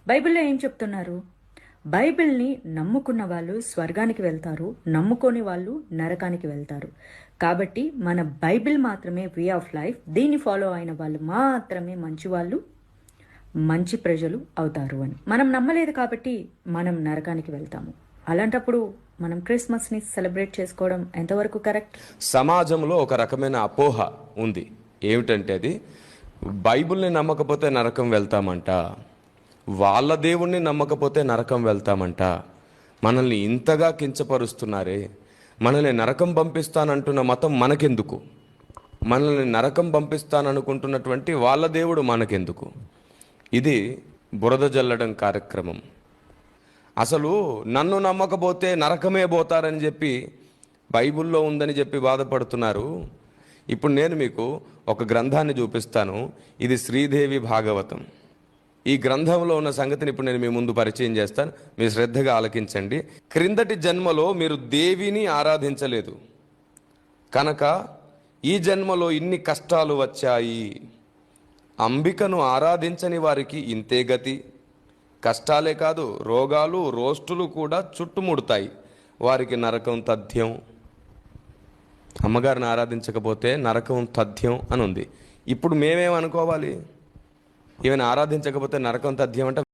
బైబిల్లో ఏం చెప్తున్నారు? బైబిల్ని నమ్ముకున్న వాళ్ళు స్వర్గానికి వెళ్తారు, నమ్ముకోని వాళ్ళు నరకానికి వెళ్తారు. కాబట్టి మన బైబిల్ మాత్రమే వే ఆఫ్ లైఫ్. దీన్ని ఫాలో అయిన వాళ్ళు మాత్రమే మంచి వాళ్ళు, మంచి ప్రజలు అవుతారు అని. మనం నమ్మలేదు కాబట్టి మనం నరకానికి వెళ్తాము. అలాంటప్పుడు మనం క్రిస్మస్ని సెలబ్రేట్ చేసుకోవడం ఎంతవరకు కరెక్ట్? సమాజంలో ఒక రకమైన అపోహ ఉంది. ఏమిటంటే అది బైబిల్ని నమ్మకపోతే నరకం వెళ్తామంట, వాళ్ళ దేవుణ్ణి నమ్మకపోతే నరకం వెళ్తామంట. మనల్ని ఇంతగా కించపరుస్తున్నారే, మనల్ని నరకం పంపిస్తానంటున్న మతం మనకెందుకు? మనల్ని నరకం పంపిస్తాననుకుంటున్నటువంటి వాళ్ళ దేవుడు మనకెందుకు? ఇది బురద జల్లడం కార్యక్రమం. అసలు నన్ను నమ్మకపోతే నరకమే పోతారని చెప్పి బైబిల్లో ఉందని చెప్పి బాధపడుతున్నారు. ఇప్పుడు నేను మీకు ఒక గ్రంథాన్ని చూపిస్తాను. ఇది శ్రీదేవి భాగవతం. ఈ గ్రంథంలో ఉన్న సంగతిని ఇప్పుడు నేను మీ ముందు పరిచయం చేస్తాను. మీరు శ్రద్ధగా ఆలకించండి. క్రిందటి జన్మలో మీరు దేవిని ఆరాధించలేదు కనుక ఈ జన్మలో ఇన్ని కష్టాలు వచ్చాయి. అంబికను ఆరాధించని వారికి ఇంతే గతి. కష్టాలే కాదు, రోగాలు రోస్టులు కూడా చుట్టుముడతాయి. వారికి నరకం తథ్యం. అమ్మగారిని ఆరాధించకపోతే నరకం తథ్యం అని ఉంది. ఇప్పుడు మేమేమనుకోవాలి? ఈమెను ఆరాధించకపోతే నరకం తథ్యం అంటే